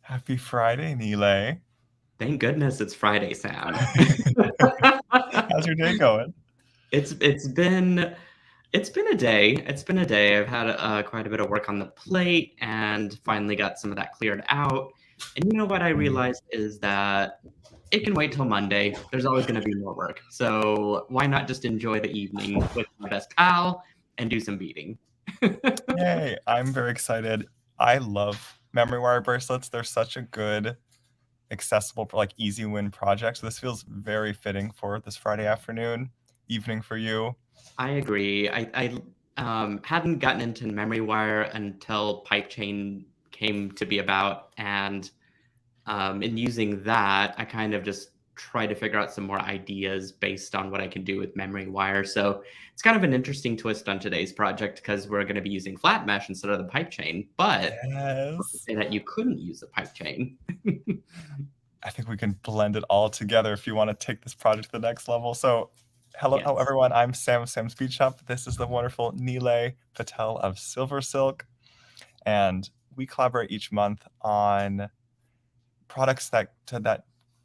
Happy Friday, Nealay. Thank goodness it's Friday, Sam. How's your day going? It's been a day. It's been a day. I've had quite a bit of work on the plate and finally got some of that cleared out. And you know what I Mm. realized is that it can wait till Monday. There's always going to be more work. So why not just enjoy the evening with my best pal and do some beading? Yay, I'm very excited. I love memory wire bracelets. They're such a good, accessible, like easy win project. So this feels very fitting for this Friday afternoon, evening for you. I agree. I hadn't gotten into memory wire until pipe chain came to be about, and in using that, I kind of just try to figure out some more ideas based on what I can do with memory wire. So it's kind of an interesting twist on today's project because we're going to be using flat mesh instead of the pipe chain, but not to Yes. say that you couldn't use the pipe chain. I think we can blend it all together if you want to take this project to the next level. So, hello, Yes. everyone. I'm Sam of Sam's Bead Shop. This is the wonderful Nealay Patel of SilverSilk. And we collaborate each month on products that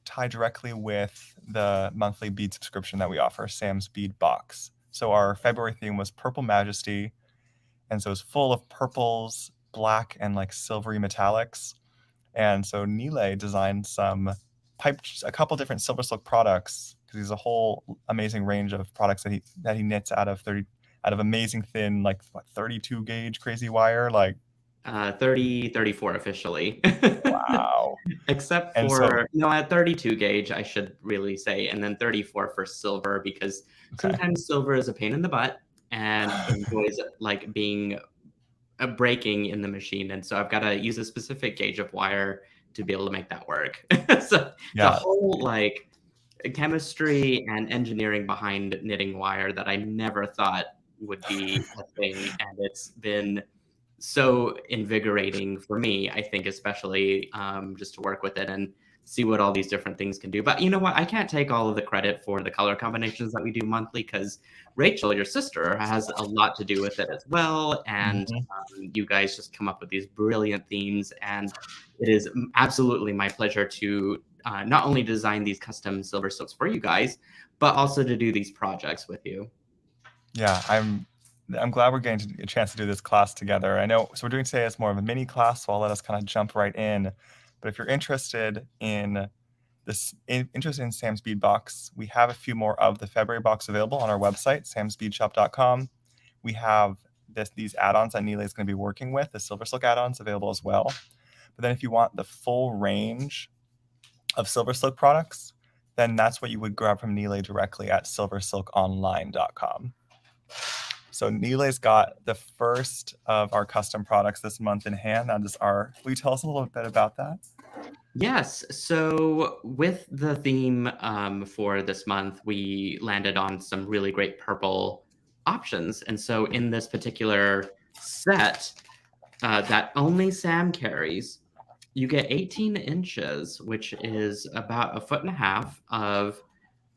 tie directly with the monthly bead subscription that we offer, Sam's Bead Box. So our February theme was Purple Majesty, and so it's full of purples, black, and like silvery metallics. And so Nealay designed a couple different SilverSilk products because he's a whole amazing range of products that he knits out of amazing thin, like what, 32 gauge crazy wire, like 30, 34 officially. wow. Except And so for, at 32 gauge, I should really say, and then 34 for silver, because okay. sometimes silver is a pain in the butt and enjoys like being breaking in the machine. And so I've got to use a specific gauge of wire to be able to make that work. So the Yeah. whole like chemistry and engineering behind knitting wire that I never thought would be a thing. And it's been so invigorating for me, I think, especially just to work with it and see what all these different things can do. But you know what? I can't take all of the credit for the color combinations that we do monthly because Rachel, your sister, has a lot to do with it as well. And Mhm. you guys just come up with these brilliant themes. And it is absolutely my pleasure to not only design these custom silver silks for you guys, but also to do these projects with you. Yeah, I'm glad we're getting a chance to do this class together. I know, so we're doing today as more of a mini class, so I'll let us kind of jump right in. But if you're interested in Sam's Bead Box, we have a few more of the February box available on our website, samsbeadshop.com. We have these add-ons that Nealay is going to be working with, the SilverSilk add-ons available as well. But then if you want the full range of SilverSilk products, then that's what you would grab from Nealay directly at silversilkonline.com. So Neelay's got the first of our custom products this month in hand. Will you tell us a little bit about that? Yes. So, with the theme for this month, we landed on some really great purple options. And so, in this particular set that only Sam carries, you get 18 inches, which is about a foot and a half of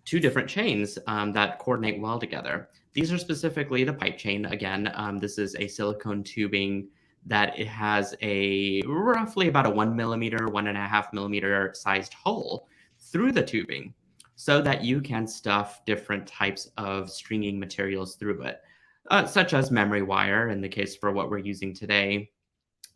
two different chains that coordinate well together. These are specifically the pipe chain. Again, this is a silicone tubing that it has a roughly about a 1 millimeter, 1.5 millimeter sized hole through the tubing so that you can stuff different types of stringing materials through it, such as memory wire in the case for what we're using today.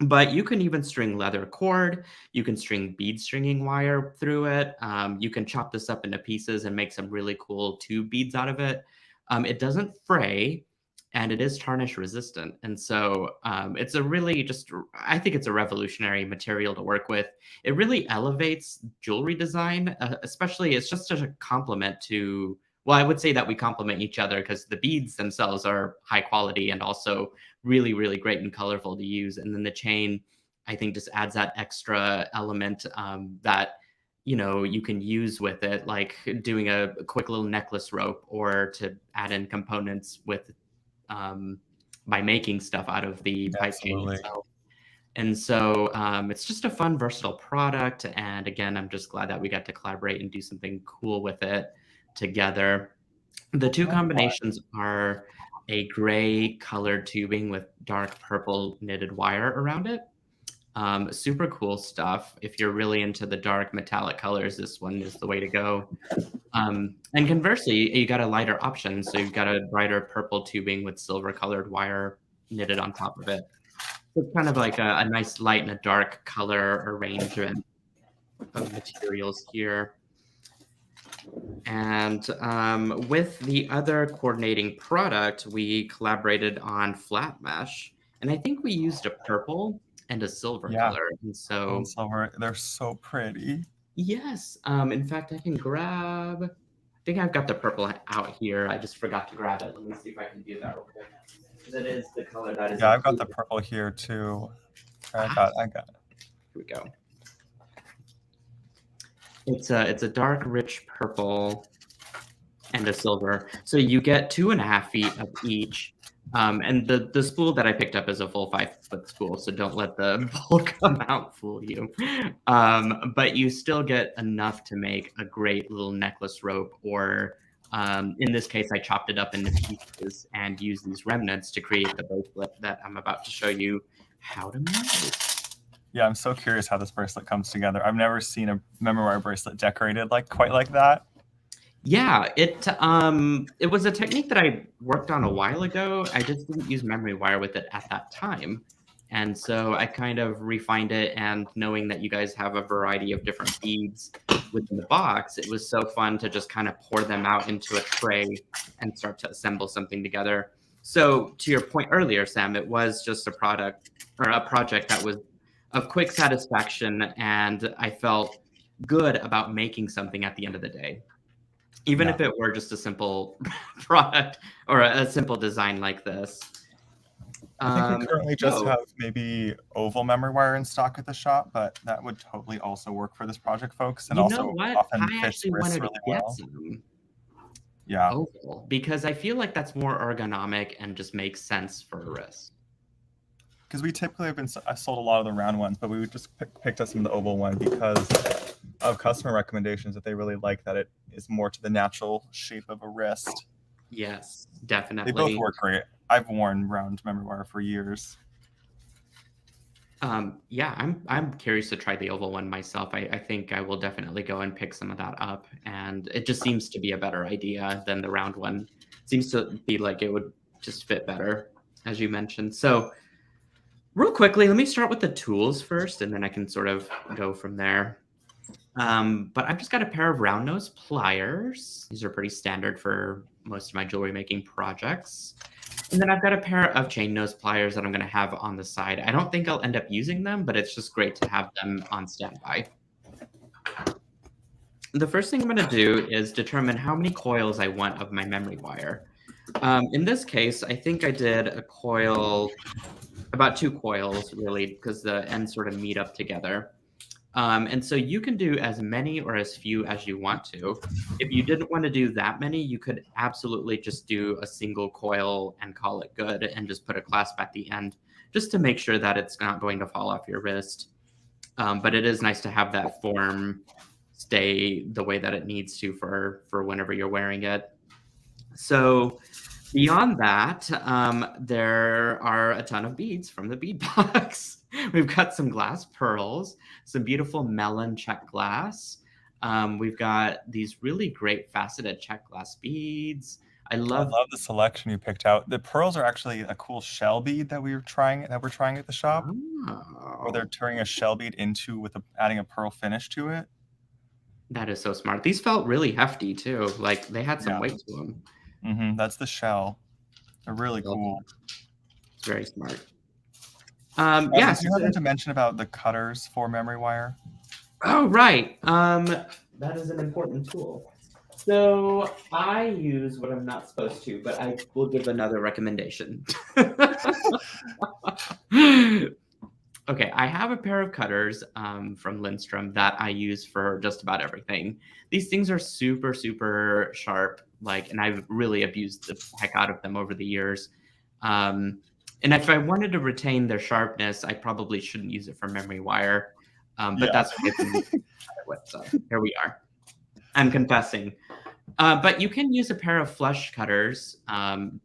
But you can even string leather cord. You can string bead stringing wire through it. You can chop this up into pieces and make some really cool tube beads out of it. It doesn't fray, and it is tarnish resistant. And so it's a really just, I think it's a revolutionary material to work with. It really elevates jewelry design, especially it's just such a compliment to, well, I would say that we complement each other because the beads themselves are high quality and also really, really great and colorful to use. And then the chain, I think, just adds that extra element that you can use with it, like doing a quick little necklace rope, or to add in components with um, by making stuff out of the pipe chain Absolutely. itself. And so it's just a fun, versatile product. And again, I'm just glad that we got to collaborate and do something cool with it together. The two combinations are a gray colored tubing with dark purple knitted wire around it. Super cool stuff. If you're really into the dark metallic colors, this one is the way to go. And conversely, you got a lighter option. So you've got a brighter purple tubing with silver colored wire knitted on top of it. So it's kind of like a nice light and a dark color arrangement of materials here. And with the other coordinating product, we collaborated on flat mesh. And I think we used a purple and a silver Yeah. color. And so, And silver, they're so pretty. yes, in fact, I can grab, I think I've got the purple out here. I just forgot to grab it. Let me see if I can do that real quick. Because it is the color that is. Yeah, I've got the purple here too. I got it. Here we go. It's a dark, rich purple and a silver. So you get 2.5 feet of each. And the spool that I picked up is a full 5-foot spool, so don't let the bulk amount fool you. But you still get enough to make a great little necklace rope, or in this case, I chopped it up into pieces and used these remnants to create the bracelet that I'm about to show you how to make. Yeah, I'm so curious how this bracelet comes together. I've never seen a memory wire bracelet decorated quite like that. Yeah, it was a technique that I worked on a while ago. I just didn't use memory wire with it at that time. And so I kind of refined it, and knowing that you guys have a variety of different beads within the box, it was so fun to just kind of pour them out into a tray and start to assemble something together. So to your point earlier, Sam, it was just a product or a project that was of quick satisfaction, and I felt good about making something at the end of the day. Even if it were just a simple product or a simple design like this. I think we currently just have maybe oval memory wire in stock at the shop, but that would totally also work for this project, folks, and You also know what? often I fits actually wrists wanted to really get well. some Yeah, oval because I feel like that's more ergonomic and just makes sense for a wrist. because we typically have been I've sold a lot of the round ones, but we would just picked up some of the oval one because of customer recommendations that they really like that it is more to the natural shape of a wrist. Yes, They definitely. both work great. I've worn round memory wire for years. Yeah, I'm curious to try the oval one myself. I think I will definitely go and pick some of that up, and it just seems to be a better idea than the round one. Seems to be like it would just fit better, as you mentioned. So real quickly, let me start with the tools first, and then I can sort of go from there. But I've just got a pair of round nose pliers. These are pretty standard for most of my jewelry making projects. And then I've got a pair of chain nose pliers that I'm going to have on the side. I don't think I'll end up using them, but it's just great to have them on standby. The first thing I'm going to do is determine how many coils I want of my memory wire. In this case, I think I did a coil, about 2 coils really, because the ends sort of meet up together. And so you can do as many or as few as you want to. If you didn't want to do that many, you could absolutely just do a single coil and call it good and just put a clasp at the end just to make sure that it's not going to fall off your wrist. But it is nice to have that form stay the way that it needs to for whenever you're wearing it. So beyond that, there are a ton of beads from the bead box. We've got some glass pearls, some beautiful melon check glass. We've got these really great faceted check glass beads. I love the selection you picked out. The pearls are actually a cool shell bead that we're trying at the shop, where they're turning a shell bead into adding a pearl finish to it. That is so smart. These felt really hefty too. Like they had some weight to them. Mm-hmm. That's the shell. They're really cool. It's very smart. Yes. Do you happen to mention about the cutters for memory wire? Oh, right. That is an important tool. So I use what I'm not supposed to, but I will give another recommendation. Okay, I have a pair of cutters from Lindstrom that I use for just about everything. These things are super, super sharp, and I've really abused the heck out of them over the years. And if I wanted to retain their sharpness, I probably shouldn't use it for memory wire. But that's what I've been with. So here we are. I'm confessing. But you can use a pair of flush cutters.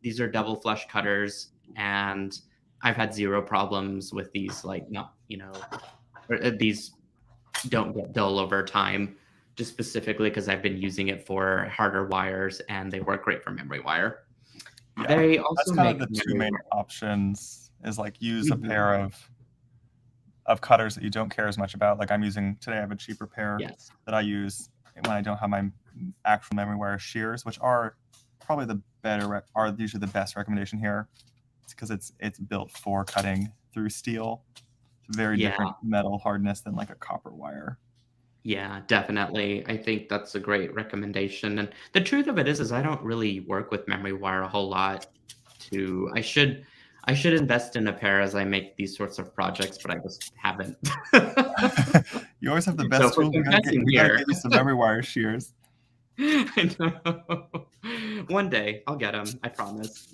These are double flush cutters, and I've had zero problems with these, like, not, these don't get dull over time, just specifically because I've been using it for harder wires and they work great for memory wire. Yeah, They that's also kind of make the two memory main wire. options, is like use a Mhm. pair of cutters that you don't care as much about. Like I'm using today, I have a cheaper pair Yes. that I use when I don't have my actual memory wire shears, which are probably the better, are usually the best recommendation here. It's because it's built for cutting through steel. It's a very Yeah. different metal hardness than like a copper wire. Yeah, definitely. I think that's a great recommendation. And the truth of it is I don't really work with memory wire a whole lot. To I should invest in a pair as I make these sorts of projects, but I just haven't. You always have the So best for tools. confessing We gotta here, get you some memory wire shears. I know. One day I'll get them, I promise.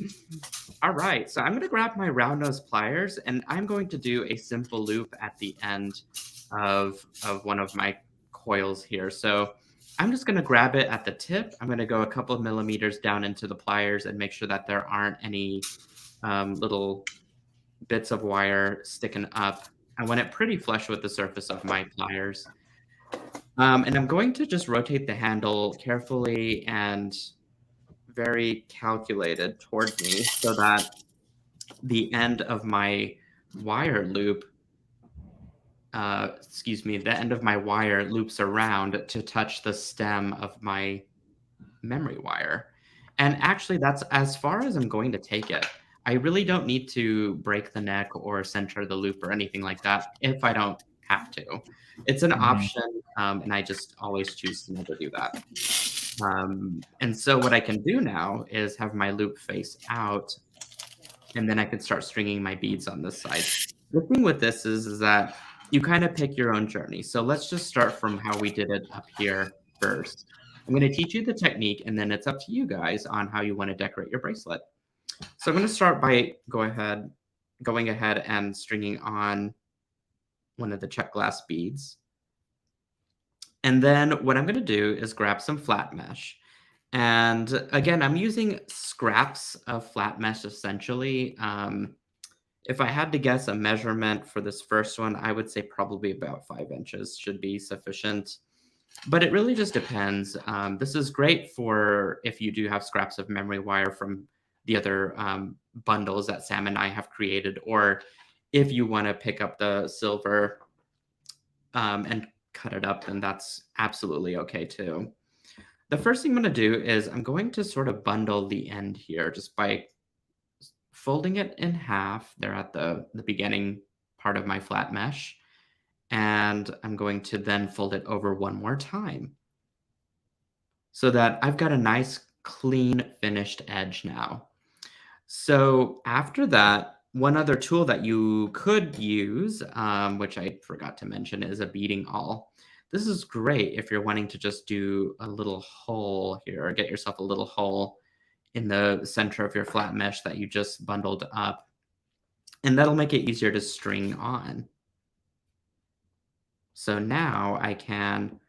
All right, so I'm going to grab my round nose pliers and I'm going to do a simple loop at the end of one of my coils here. So I'm just going to grab it at the tip. I'm going to go a couple of millimeters down into the pliers and make sure that there aren't any little bits of wire sticking up. I want it pretty flush with the surface of my pliers. And I'm going to just rotate the handle carefully and very calculated toward me so that the end of my wire loop, the end of my wire loops around to touch the stem of my memory wire. And actually, that's as far as I'm going to take it. I really don't need to break the neck or center the loop or anything like that if I don't have to. It's an Mhm. option, and I just always choose to never do that. And so what I can do now is have my loop face out, and then I can start stringing my beads on this side. The thing with this is that you kind of pick your own journey. So let's just start from how we did it up here first. I'm going to teach you the technique, and then it's up to you guys on how you want to decorate your bracelet. So I'm going to start by going ahead and stringing on one of the check glass beads. And then what I'm going to do is grab some flat mesh. And again, I'm using scraps of flat mesh essentially. If I had to guess a measurement for this first one, I would say probably about 5 inches should be sufficient. But it really just depends. This is great for if you do have scraps of memory wire from the other bundles that Sam and I have created, or if you want to pick up the silver and cut it up, then that's absolutely okay too. The first thing I'm going to do is I'm going to sort of bundle the end here just by folding it in half there at the beginning part of my flat mesh. And I'm going to then fold it over one more time so that I've got a nice, clean, finished edge now. So after that, one other tool that you could use, which I forgot to mention, is a beading awl. This is great if you're wanting to just do a little hole here, or get yourself a little hole in the center of your flat mesh that you just bundled up. And that'll make it easier to string on. So now I can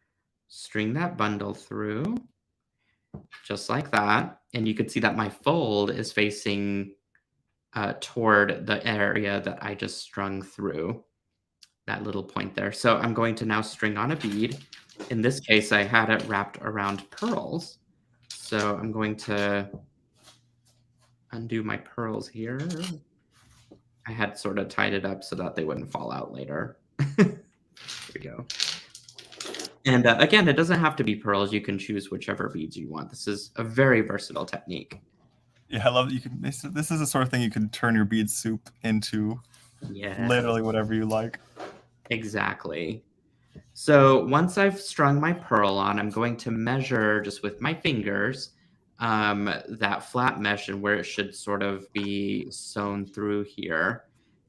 string that bundle through just like that. And you can see that my fold is facing toward the area that I just strung through, that little point there. So I'm going to now string on a bead. In this case, I had it wrapped around pearls. So I'm going to undo my pearls here. I had sort of tied it up so that they wouldn't fall out later. Here we go. And again, it doesn't have to be pearls. You can choose whichever beads you want. This is a very versatile technique. Yeah, I love that you can. This is the sort of thing you can turn your bead soup into Yeah, literally whatever you like. exactly. So once I've strung my pearl on, I'm going to measure just with my fingers that flat mesh and where it should sort of be sewn through here.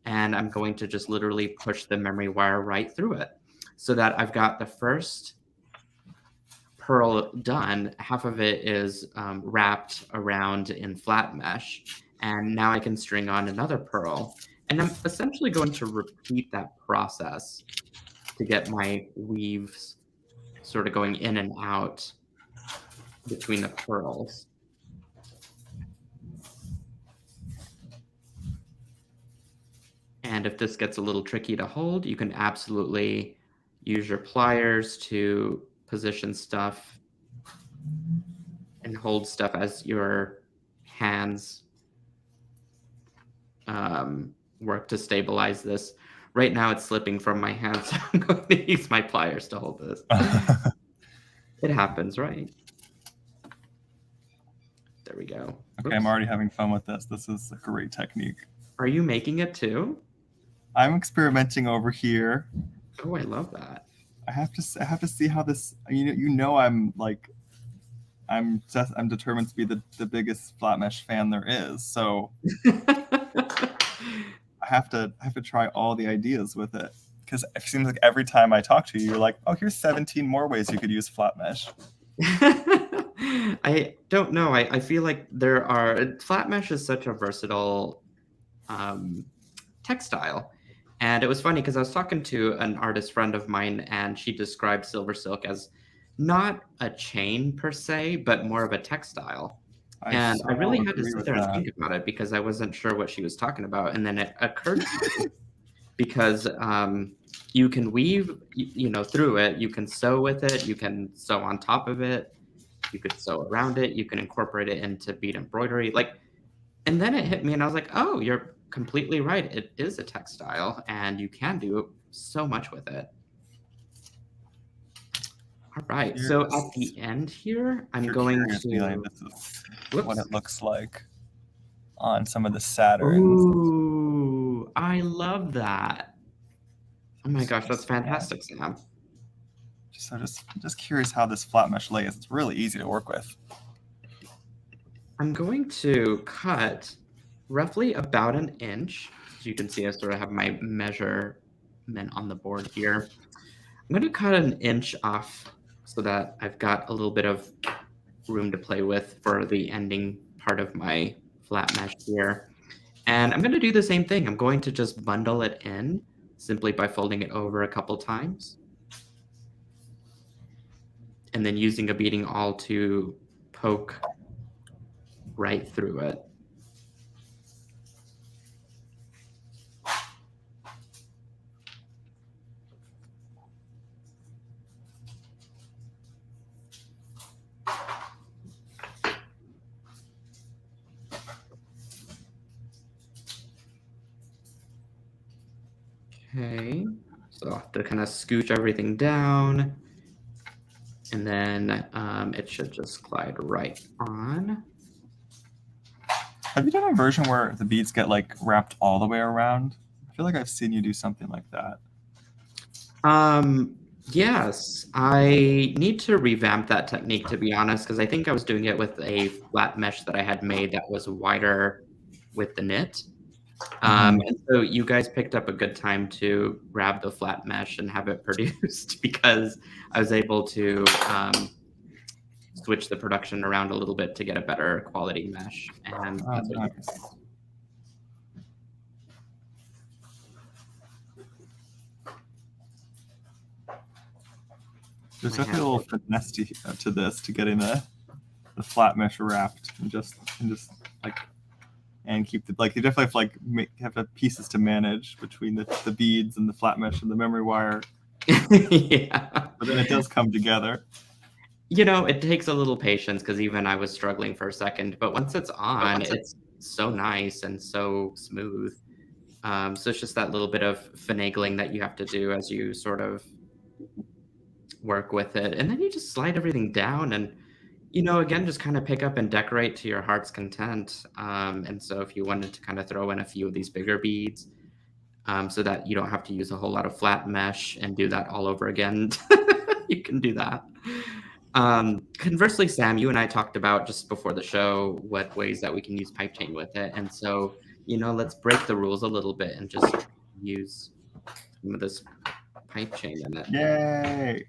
And I'm going to just literally push the memory wire right through it so that I've got the first pearl done. Half of it is wrapped around in flat mesh. And now I can string on another pearl. And I'm essentially going to repeat that process to get my weaves sort of going in and out between the pearls. And if this gets a little tricky to hold, you can absolutely use your pliers to position stuff and hold stuff as your hands work to stabilize this. Right now it's slipping from my hand, so I'm going to use my pliers to hold this. It happens, right? There we go. Okay, I'm already having fun with this. This is a great technique. Are you making it too? I'm experimenting over here. Oh, I love that. I have to see how this. I'm like, I'm determined to be the biggest flat mesh fan there is. So I have to try all the ideas with it, because it seems like every time I talk to you, you're like, oh, here's 17 more ways you could use flat mesh. I don't know. I feel like there are flat mesh is such a versatile textile. And it was funny because I was talking to an artist friend of mine, and she described SilverSilk as not a chain per se, but more of a textile. And I really had to sit there and think about it because I wasn't sure what she was talking about. And then it occurred to me because you can weave, through it. You can sew with it. You can sew on top of it. You could sew around it. You can incorporate it into bead embroidery. And then it hit me, and I was like, oh, you're completely right. It is a textile, and you can do so much with it. All right. So at the end here, I'm going to. This is what it looks like on some of the Saturns. Ooh, I love that. Oh my gosh, that's fantastic, Sam. So just curious how this flat mesh lays. It's really easy to work with. I'm going to cut roughly about 1 inch. As you can see, I sort of have my measurement on the board here. I'm going to cut 1 inch off so that I've got a little bit of room to play with for the ending part of my flat mesh here. And I'm going to do the same thing. I'm going to just bundle it in simply by folding it over a couple times. And then using a beading awl to poke right through it. Okay, so I'll have to kind of scooch everything down, and then it should just glide right on. Have you done a version where the beads get like wrapped all the way around? I feel like I've seen you do something like that. Yes, I need to revamp that technique, to be honest, because I think I was doing it with a flat mesh that I had made that was wider with the knit. And so you guys picked up a good time to grab the flat mesh and have it produced, because I was able to switch the production around a little bit to get a better quality mesh. And that's what There's definitely a little finesse to this, to getting the flat mesh wrapped and just like, and keep the, like, you definitely have to have pieces to manage between the beads and the flat mesh and the memory wire. Yeah. But then it does come together. It takes a little patience, because even I was struggling for a second, but once it's on, it's so nice and so smooth. So it's just that little bit of finagling that you have to do as you sort of work with it. And then you just slide everything down and, again, just kind of pick up and decorate to your heart's content. And so if you wanted to kind of throw in a few of these bigger beads, so that you don't have to use a whole lot of flat mesh and do that all over again, you can do that. Conversely, Sam, you and I talked about just before the show what ways that we can use pipe chain with it. And so, let's break the rules a little bit and just use some of this pipe chain in it. Yay!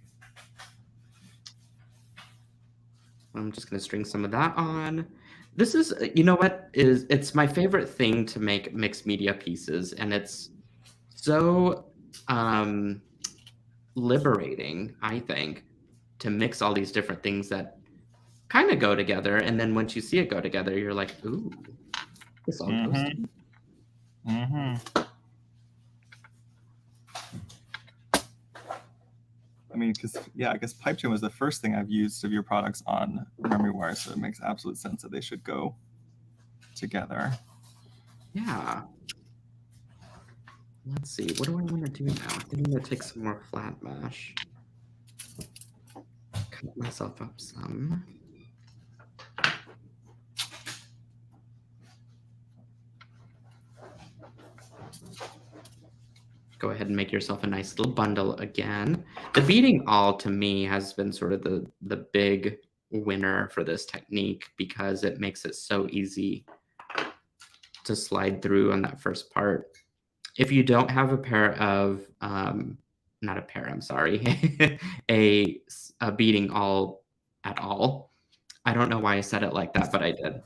I'm just going to string some of that on. This is, it's my favorite thing to make mixed media pieces. And it's so liberating, I think, to mix all these different things that kind of go together. And then once you see it go together, you're like, ooh, this all goes together. I mean, because I guess pipe chain was the first thing I've used of your products on memory wire, so it makes absolute sense that they should go together. Yeah. Let's see. What do I want to do now? I think I'm going to take some more flat mesh. Cut myself up some. Go ahead and make yourself a nice little bundle again. The beading all to me has been sort of the big winner for this technique because it makes it so easy to slide through on that first part. If you don't have a pair of, not a pair, I'm sorry, a beading all at all. I don't know why I said it like that, but I did.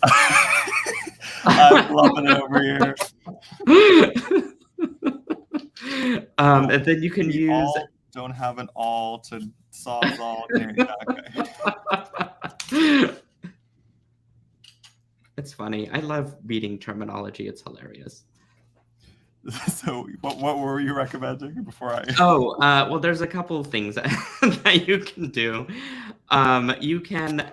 I'm loving it over here. And then you can use. All don't have an all to sawzall. Okay. It's funny. I love beading terminology. It's hilarious. So what were you recommending before I? Oh, well, there's a couple of things that you can do. You can,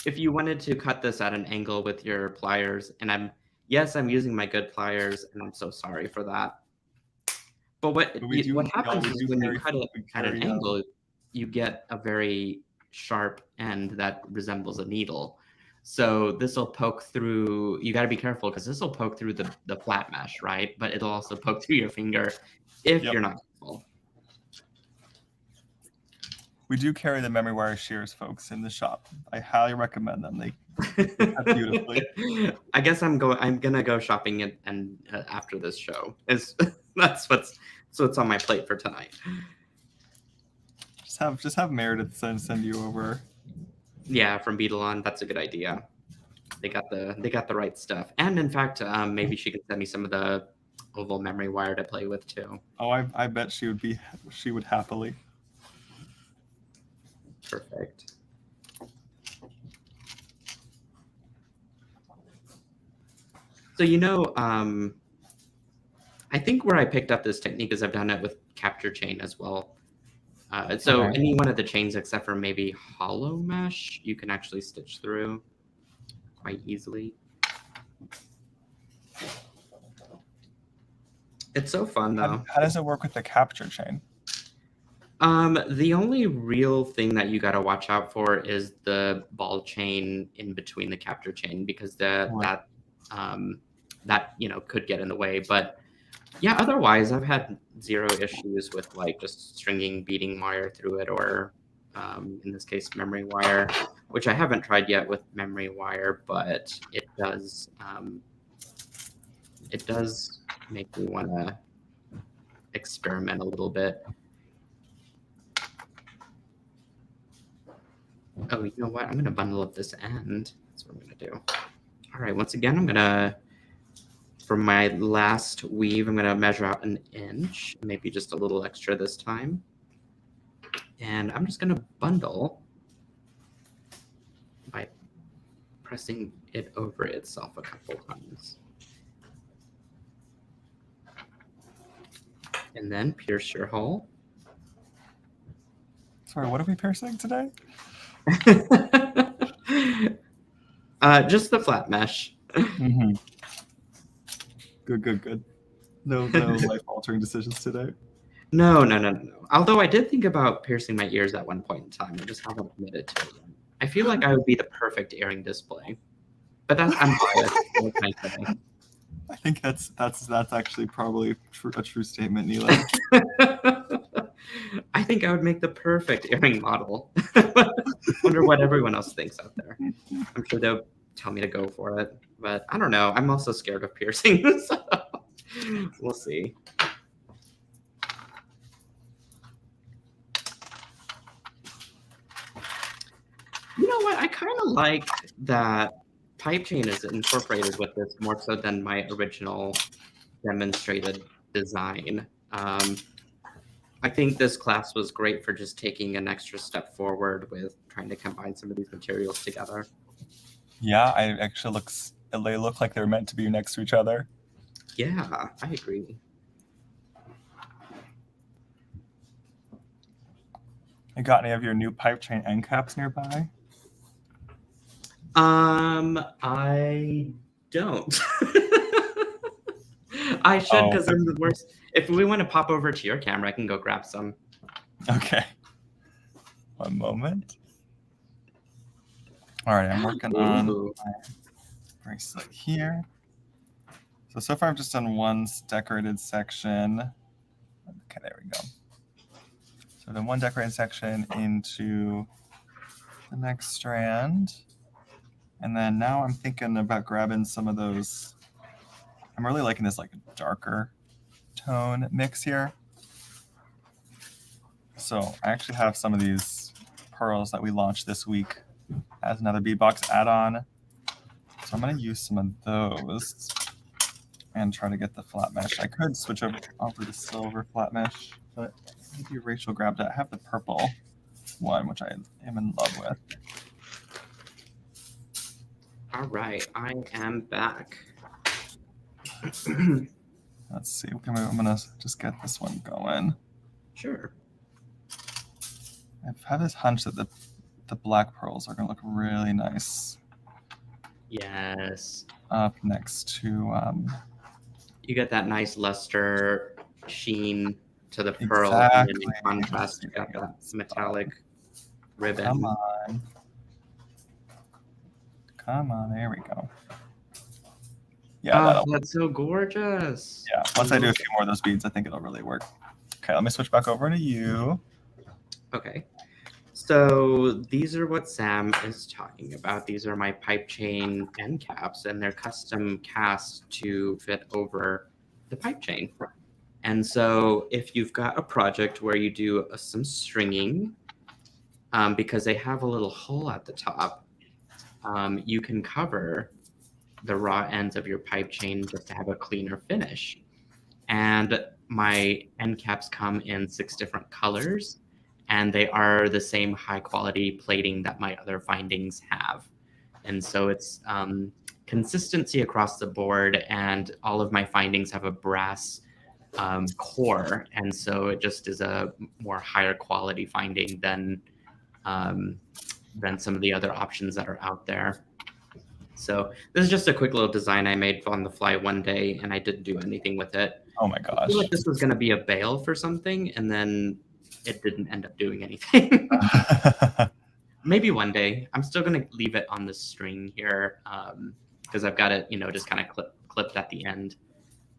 if you wanted to cut this at an angle with your pliers, and I'm using my good pliers, and I'm so sorry for that. But what happens is when you cut it at an angle, you get a very sharp end that resembles a needle. So this will poke through. You got to be careful because this will poke through the flat mesh, right? But it'll also poke through your finger if you're not careful. We do carry the memory wire shears, folks, in the shop. I highly recommend them. They cut beautifully. I guess I'm gonna go shopping and after this show. That's what's on my plate for tonight. Just have Meredith send you over. Yeah, from Beetlon. That's a good idea. They got the right stuff. And in fact, maybe she could send me some of the oval memory wire to play with too. Oh, I bet she would happily. Perfect. So I think where I picked up this technique is I've done it with capture chain as well. So any one of the chains except for maybe hollow mesh, you can actually stitch through quite easily. It's so fun though. How does it work with the capture chain? The only real thing that you got to watch out for is the ball chain in between the capture chain because that could get in the way. But yeah, otherwise I've had zero issues with like just stringing beading wire through it or in this case memory wire, which I haven't tried yet with memory wire, but it does make me want to experiment a little bit. Oh, you know what? I'm going to bundle up this end. That's what I'm going to do. All right, once again, I'm going to, for my last weave, I'm going to measure out 1 inch, maybe just a little extra this time. And I'm just going to bundle by pressing it over itself a couple times. And then pierce your hole. Sorry, what are we piercing today? Just the flat mesh. Mm-hmm. Good. No life-altering decisions today. No. Although I did think about piercing my ears at one point in time. I just haven't committed to it yet. I feel like I would be the perfect earring display. But I'm biased. What can I say? I think that's actually probably a true statement, Nealay. I think I would make the perfect earring model. Wonder what everyone else thinks out there. I'm sure they'll tell me to go for it, but I don't know. I'm also scared of piercing, so we'll see. You know what? I kind of like that pipe chain is incorporated with this more so than my original demonstrated design. I think this class was great for just taking an extra step forward with trying to combine some of these materials together. Yeah, they look like they're meant to be next to each other. Yeah, I agree. You got any of your new pipe chain end caps nearby? I don't. I should, because I'm the worst. If we want to pop over to your camera, I can go grab some. Okay. One moment. All right, I'm working on my bracelet here. So far I've just done one decorated section. Okay, there we go. So then one decorated section into the next strand. And then now I'm thinking about grabbing some of those. I'm really liking this like darker tone mix here. So I actually have some of these pearls that we launched this week as another beadbox add-on. So I'm going to use some of those and try to get the flat mesh. I could switch over to silver flat mesh, but maybe Rachel grabbed it. I have the purple one, which I am in love with. All right, I am back. Let's see. I'm going to just get this one going. Sure. I have this hunch that the black pearls are going to look really nice. Yes. Up next to... you get that nice luster sheen to the pearl. Exactly. And in contrast, you got that metallic ribbon. Come on. Come on, there we go. Yeah, that's so gorgeous. Yeah, once I do a few more of those beads, I think it'll really work. Okay, let me switch back over to you. Okay. So these are what Sam is talking about. These are my pipe chain end caps, and they're custom cast to fit over the pipe chain. And so if you've got a project where you do some stringing, because they have a little hole at the top, you can cover the raw ends of your pipe chain just to have a cleaner finish. And my end caps come in 6 different colors, and they are the same high quality plating that my other findings have. And so it's consistency across the board, and all of my findings have a brass core. And so it just is a more higher quality finding than some of the other options that are out there. So this is just a quick little design I made on the fly one day, and I didn't do anything with it. Oh my gosh. I feel like this was going to be a bail for something, and then it didn't end up doing anything. Maybe one day. I'm still going to leave it on the string here because I've got it, just kind of clipped at the end.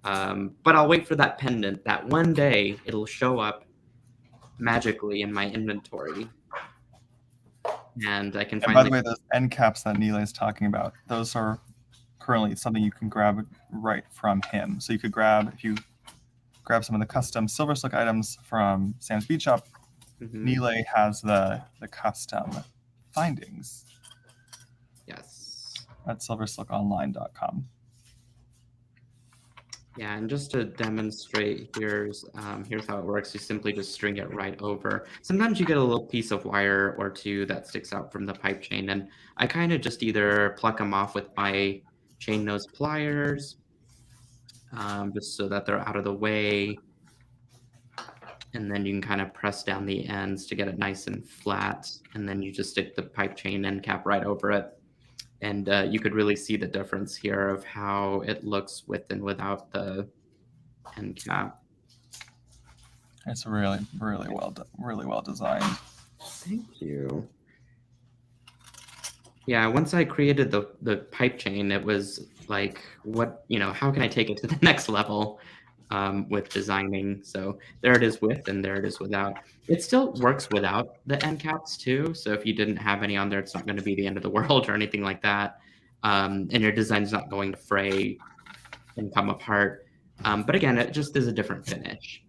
But I'll wait for that pendant. That one day it'll show up magically in my inventory. And I can find. By the way, those end caps that Nealay is talking about, those are currently something you can grab right from him. So you could if you grab some of the custom SilverSilk items from Sam's Bead Shop, Nealay has the custom findings. Yes. At silversilkonline.com. Yeah, and just to demonstrate, here's how it works. You simply just string it right over. Sometimes you get a little piece of wire or two that sticks out from the pipe chain, and I kind of just either pluck them off with my chain nose pliers, just so that they're out of the way, and then you can kind of press down the ends to get it nice and flat, and then you just stick the pipe chain end cap right over it. And you could really see the difference here of how it looks with and without the end cap. It's really, really well designed. Thank you. Yeah, once I created the pipe chain, it was like, how can I take it to the next level with designing? So there it is with, and there it is without. It still works without the end caps too. So if you didn't have any on there, it's not going to be the end of the world or anything like that. And your design's not going to fray and come apart. But again, it just is a different finish.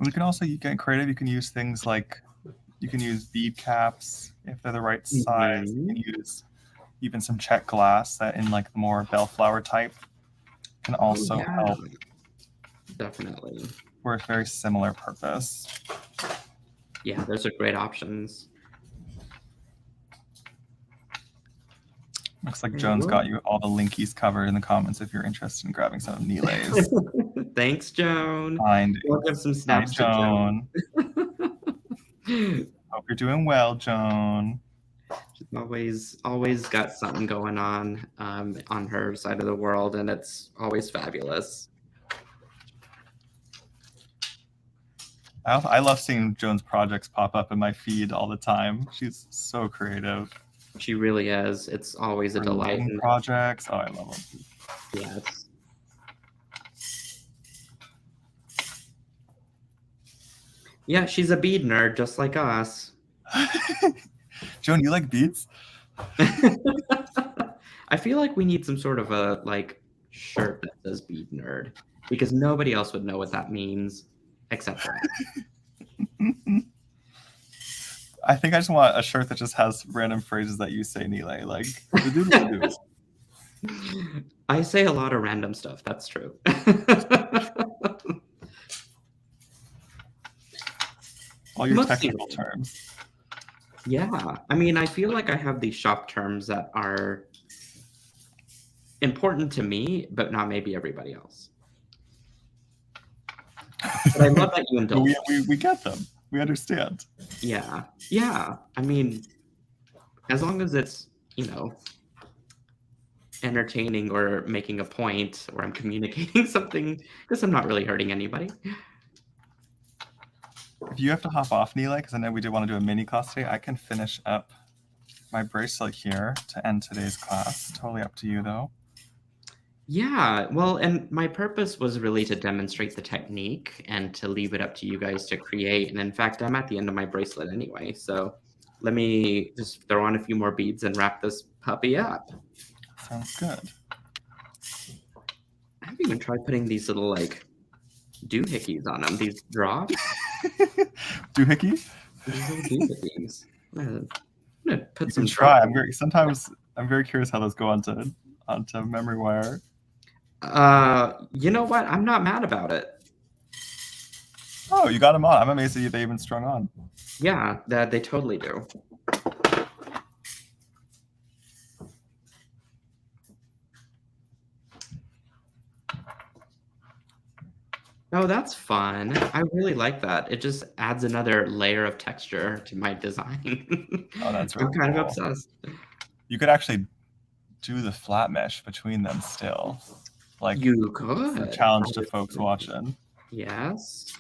You can also get creative. You can use things like, you can use bead caps if they're the right size. You can use even some check glass that in like the more bellflower type can also help. Definitely. For a very similar purpose. Yeah, those are great options. Looks like Joan's got you all the linkies covered in the comments if you're interested in grabbing some of Nealay's. Thanks, Joan. Findings. We'll give some Hi, snaps to Joan. Hope you're doing well, Joan. She's always got something going on her side of the world, and it's always fabulous. I love seeing Joan's projects pop up in my feed all the time. She's so creative. She really is. It's always a delight. Projects. Oh, I love them. Yes. Yeah, she's a bead nerd just like us. Joan, you like beads? I feel like we need some sort of a shirt that says bead nerd, because nobody else would know what that means except for us. I think I just want a shirt that just has random phrases that you say, Nealay, like I say a lot of random stuff, that's true. All your technical terms. Yeah, I mean, I feel like I have these shop terms that are important to me, but not maybe everybody else. But I love that you indulge. We get them. We understand. Yeah. I mean, as long as it's, entertaining or making a point, or I'm communicating something, because I'm not really hurting anybody. If you have to hop off, Nealay, because I know we did want to do a mini class today, I can finish up my bracelet here to end today's class. Totally up to you, though. Yeah, well, and my purpose was really to demonstrate the technique and to leave it up to you guys to create. And in fact, I'm at the end of my bracelet anyway. So let me just throw on a few more beads and wrap this puppy up. Sounds good. I haven't even tried putting these little doohickeys on them, these drops. Doohickey? These little doohickeys. I'm gonna put some. Try. Sometimes I'm very curious how those go onto memory wire. You know what? I'm not mad about it. Oh, you got them on. I'm amazed that they even strung on. Yeah, they totally do. Oh, that's fun. I really like that. It just adds another layer of texture to my design. Oh, that's really I'm kind cool. of obsessed. You could actually do the flat mesh between them still. You could. A challenge to folks watching. Yes.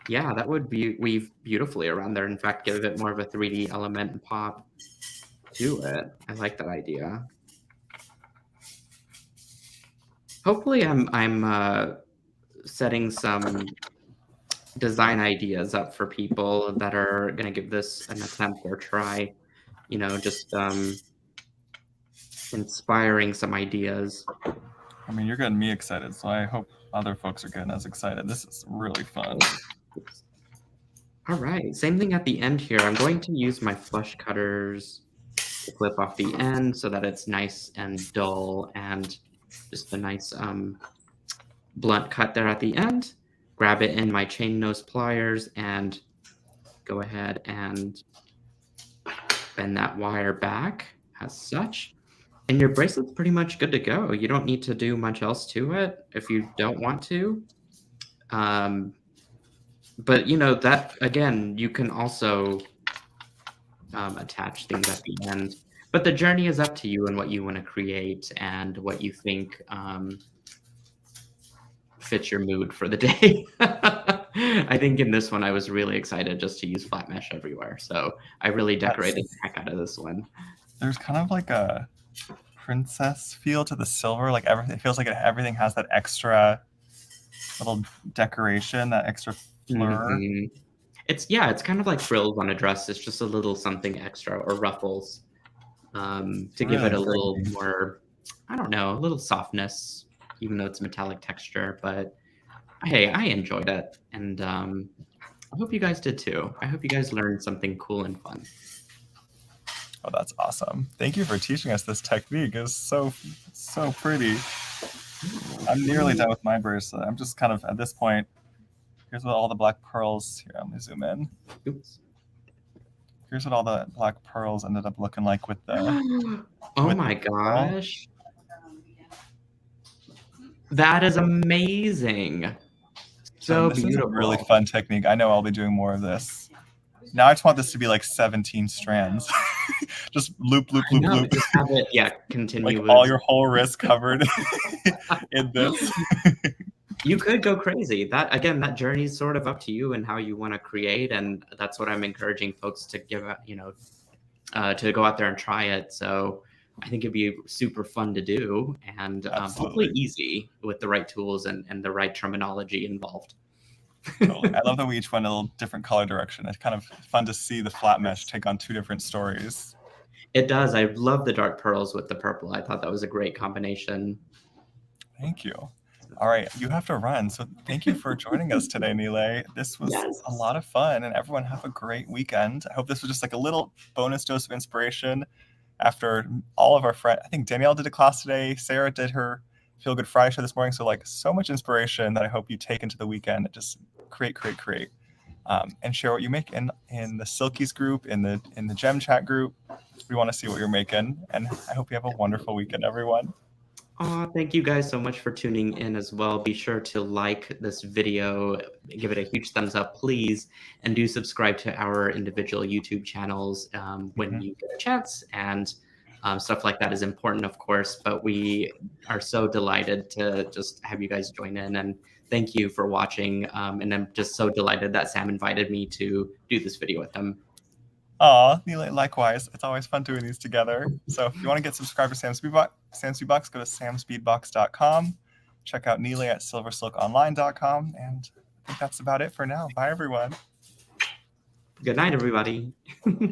Yeah, that would weave beautifully around there. In fact, give it more of a 3D element and pop to it. I like that idea. Hopefully I'm setting some design ideas up for people that are going to give this an attempt or try, just inspiring some ideas. I mean, you're getting me excited, so I hope other folks are getting as excited. This is really fun. All right, same thing at the end here. I'm going to use my flush cutters to clip off the end so that it's nice and dull and just a nice blunt cut there at the end. Grab it in my chain nose pliers and go ahead and bend that wire back as such. And your bracelet's pretty much good to go. You don't need to do much else to it if you don't want to. But that, again, you can also attach things at the end. But the journey is up to you and what you want to create and what you think fits your mood for the day. I think in this one, I was really excited just to use flat mesh everywhere. So I really decorated the heck out of this one. There's kind of like a princess feel to the silver. Like it feels like everything has that extra little decoration, that extra fleur. Mm-hmm. It's kind of like frills on a dress. It's just a little something extra, or ruffles, to give it a little more, I don't know, a little softness, even though it's metallic texture. But hey, I enjoyed it, and I hope you guys did too. I hope you guys learned something cool and fun. Oh, that's awesome. Thank you for teaching us this technique. It's so pretty. I'm nearly done with my bracelet. I'm just kind of, at this point, here's all the black pearls. Here, let me zoom in. Oops. Here's what all the black pearls ended up looking like with the Oh with my the pearl. gosh. That is amazing. So So this is a really beautiful. fun technique. I know I'll be doing more of this. Now I just want this to be like 17 strands. Just loop, loop, I loop, know, loop. just have it, Like continue all with. your whole wrist covered in this. You could go crazy. That journey is sort of up to you and how you want to create, and that's what I'm encouraging folks to give out, to go out there and try it. So I think it'd be super fun to do, and hopefully Absolutely. easy with the right tools and the right terminology involved. Totally. I love that we each went a little different color direction. It's kind of fun to see the flat mesh take on two different stories. It does. I love the dark pearls with the purple. I thought that was a great combination. Thank you. All right, you have to run. So thank you for joining us today, Nealay. This was Yes. a lot of fun, and everyone have a great weekend. I hope this was just like a little bonus dose of inspiration after all of our friends. I think Danielle did a class today. Sarah did her Feel Good Friday show this morning. So like so much inspiration that I hope you take into the weekend and just create, and share what you make in the Silkies group, in the Gem Chat group. We want to see what you're making, and I hope you have a wonderful weekend, everyone. Oh, thank you guys so much for tuning in as well. Be sure to like this video, give it a huge thumbs up, please, and do subscribe to our individual YouTube channels when you get a chance. And stuff like that is important, of course, but we are so delighted to just have you guys join in. And thank you for watching. And I'm just so delighted that Sam invited me to do this video with him. Aw, Nealay, likewise. It's always fun doing these together. So if you want to get subscribed to Sam's Speedbox, go to samspeedbox.com. Check out Nealay at silversilkonline.com. And I think that's about it for now. Bye, everyone. Good night, everybody.